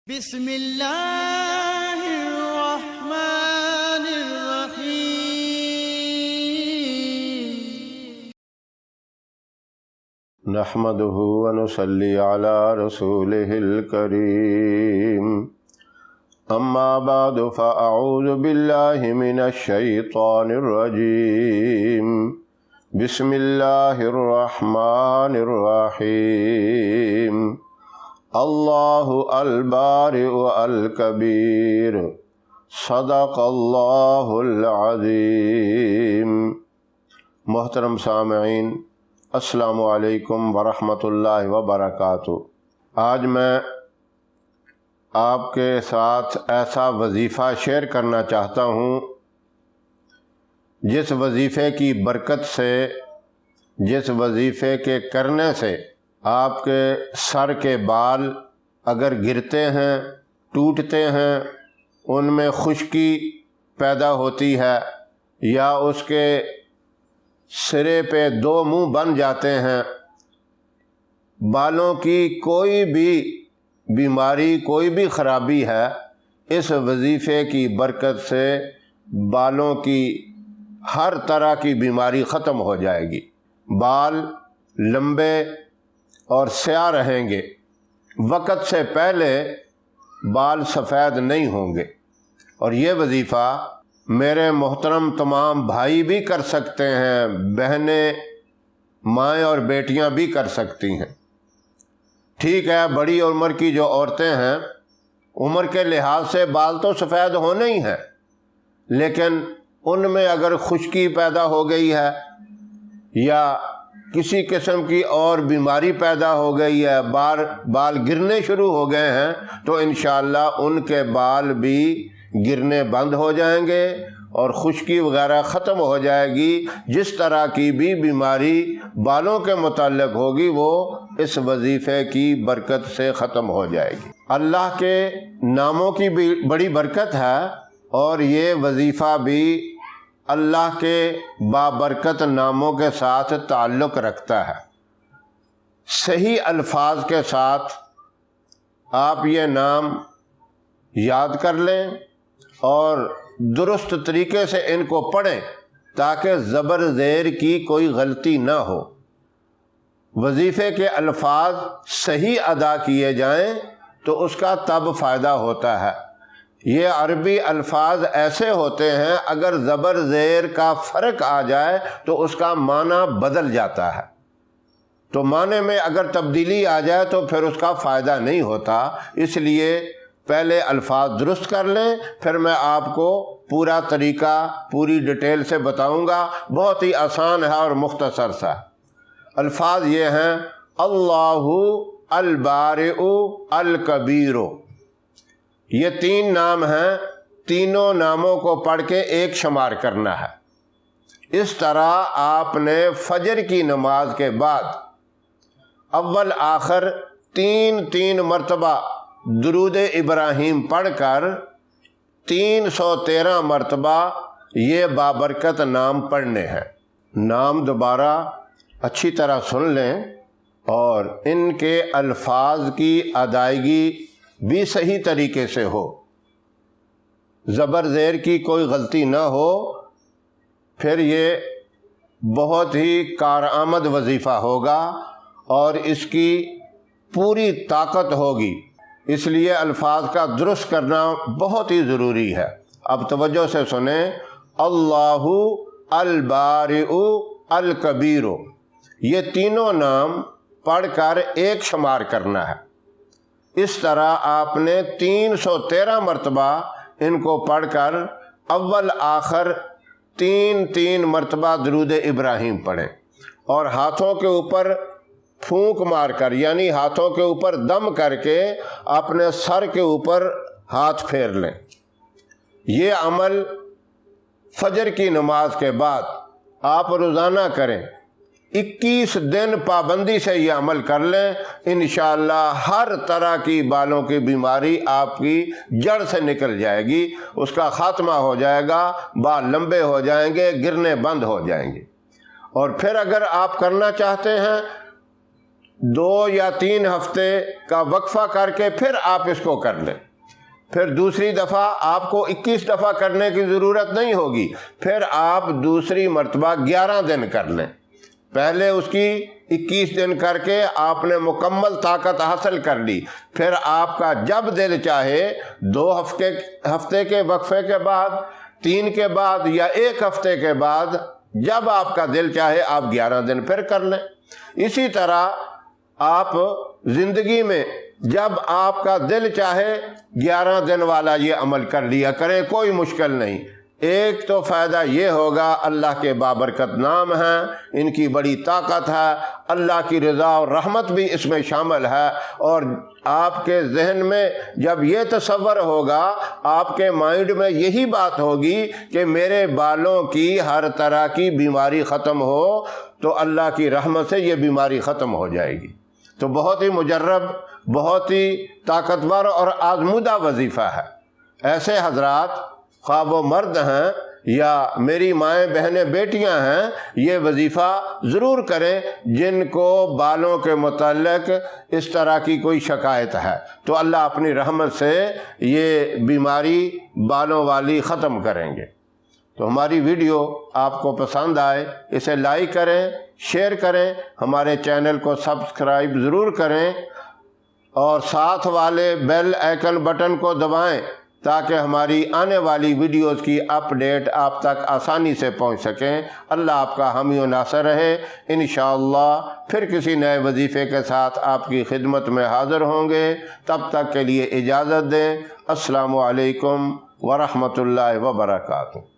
بسم اللہ الرحمن الرحیم نحمده ونصلي على رسوله الكريم اما بعد فاعوذ بالله من الشيطان الرجيم بسم الله الرحمن الرحيم اللہ البارئ الکبیر صدق اللہ العظیم۔ محترم سامعین، السلام علیکم ورحمۃ اللہ وبرکاتہ۔ آج میں آپ کے ساتھ ایسا وظیفہ شیئر کرنا چاہتا ہوں جس وظیفے کی برکت سے، جس وظیفے کے کرنے سے آپ کے سر کے بال اگر گرتے ہیں، ٹوٹتے ہیں، ان میں خشکی پیدا ہوتی ہے یا اس کے سرے پہ دو منہ بن جاتے ہیں، بالوں کی کوئی بھی بیماری، کوئی بھی خرابی ہے، اس وظیفے کی برکت سے بالوں کی ہر طرح کی بیماری ختم ہو جائے گی۔ بال لمبے اور سیاہ رہیں گے، وقت سے پہلے بال سفید نہیں ہوں گے۔ اور یہ وظیفہ میرے محترم تمام بھائی بھی کر سکتے ہیں، بہنیں، مائیں اور بیٹیاں بھی کر سکتی ہیں۔ ٹھیک ہے، بڑی عمر کی جو عورتیں ہیں، عمر کے لحاظ سے بال تو سفید ہونے ہی ہیں، لیکن ان میں اگر خشکی پیدا ہو گئی ہے یا کسی قسم کی اور بیماری پیدا ہو گئی ہے، بال گرنے شروع ہو گئے ہیں، تو انشاءاللہ ان کے بال بھی گرنے بند ہو جائیں گے اور خشکی وغیرہ ختم ہو جائے گی۔ جس طرح کی بھی بیماری بالوں کے متعلق ہوگی وہ اس وظیفے کی برکت سے ختم ہو جائے گی۔ اللہ کے ناموں کی بھی بڑی برکت ہے، اور یہ وظیفہ بھی اللہ کے بابرکت ناموں کے ساتھ تعلق رکھتا ہے۔ صحیح الفاظ کے ساتھ آپ یہ نام یاد کر لیں اور درست طریقے سے ان کو پڑھیں تاکہ زبر زیر کی کوئی غلطی نہ ہو۔ وظیفے کے الفاظ صحیح ادا کیے جائیں تو اس کا تب فائدہ ہوتا ہے۔ یہ عربی الفاظ ایسے ہوتے ہیں، اگر زبر زیر کا فرق آ جائے تو اس کا معنی بدل جاتا ہے، تو معنی میں اگر تبدیلی آ جائے تو پھر اس کا فائدہ نہیں ہوتا۔ اس لیے پہلے الفاظ درست کر لیں، پھر میں آپ کو پورا طریقہ پوری ڈیٹیل سے بتاؤں گا۔ بہت ہی آسان ہے اور مختصر سا۔ الفاظ یہ ہیں: اللہ البارئ الکبیر۔ یہ تین نام ہیں، تینوں ناموں کو پڑھ کے ایک شمار کرنا ہے۔ اس طرح آپ نے فجر کی نماز کے بعد اول آخر تین مرتبہ درود ابراہیم پڑھ کر 313 مرتبہ یہ بابرکت نام پڑھنے ہیں۔ نام دوبارہ اچھی طرح سن لیں اور ان کے الفاظ کی ادائیگی بھی صحیح طریقے سے ہو، زبر زیر کی کوئی غلطی نہ ہو، پھر یہ بہت ہی کارآمد وظیفہ ہوگا اور اس کی پوری طاقت ہوگی۔ اس لیے الفاظ کا درست کرنا بہت ہی ضروری ہے۔ اب توجہ سے سنیں: اللہ البارئ الکبیر، یہ تینوں نام پڑھ کر ایک شمار کرنا ہے۔ اس طرح آپ نے 313 مرتبہ ان کو پڑھ کر اول آخر 3 مرتبہ درود ابراہیم پڑھیں، اور ہاتھوں کے اوپر پھونک مار کر، یعنی ہاتھوں کے اوپر دم کر کے اپنے سر کے اوپر ہاتھ پھیر لیں۔ یہ عمل فجر کی نماز کے بعد آپ روزانہ کریں۔ 21 دن پابندی سے یہ عمل کر لیں، انشاءاللہ ہر طرح کی بالوں کی بیماری آپ کی جڑ سے نکل جائے گی، اس کا خاتمہ ہو جائے گا، بال لمبے ہو جائیں گے، گرنے بند ہو جائیں گے۔ اور پھر اگر آپ کرنا چاہتے ہیں 2 یا 3 ہفتے کا وقفہ کر کے پھر آپ اس کو کر لیں. پھر دوسری دفعہ آپ کو 21 دفعہ کرنے کی ضرورت نہیں ہوگی. پھر آپ دوسری مرتبہ 11 دن کر لیں. پہلے اس کی 21 دن کر کے آپ نے مکمل طاقت حاصل کر لی. پھر آپ کا جب دل چاہے 2 ہفتے کے وقفے کے بعد، 3 کے بعد یا 1 ہفتے کے بعد، جب آپ کا دل چاہے آپ 11 دن پھر کر لیں. اسی طرح آپ زندگی میں جب آپ کا دل چاہے 11 دن والا یہ عمل کر لیا کریں، کوئی مشکل نہیں. ایک تو فائدہ یہ ہوگا، اللہ کے بابرکت نام ہیں، ان کی بڑی طاقت ہے، اللہ کی رضا اور رحمت بھی اس میں شامل ہے. اور آپ کے ذہن میں جب یہ تصور ہوگا، آپ کے مائنڈ میں یہی بات ہوگی کہ میرے بالوں کی ہر طرح کی بیماری ختم ہو، تو اللہ کی رحمت سے یہ بیماری ختم ہو جائے گی. تو بہت ہی مجرب، بہت ہی طاقتور اور آزمودہ وظیفہ ہے. ایسے حضرات، خواہ وہ مرد ہیں یا میری مائیں بہنیں بیٹیاں ہیں، یہ وظیفہ ضرور کریں جن کو بالوں کے متعلق اس طرح کی کوئی شکایت ہے. تو اللہ اپنی رحمت سے یہ بیماری بالوں والی ختم کریں گے. تو ہماری ویڈیو آپ کو پسند آئے اسے لائک کریں، شیئر کریں، ہمارے چینل کو سبسکرائب ضرور کریں اور ساتھ والے بیل آئیکن بٹن کو دبائیں تاکہ ہماری آنے والی ویڈیوز کی اپڈیٹ آپ تک آسانی سے پہنچ سکیں. اللہ آپ کا حامی و ناصر رہے. انشاءاللہ پھر کسی نئے وظیفے کے ساتھ آپ کی خدمت میں حاضر ہوں گے. تب تک کے لیے اجازت دیں. السلام علیکم ورحمۃ اللہ وبرکاتہ.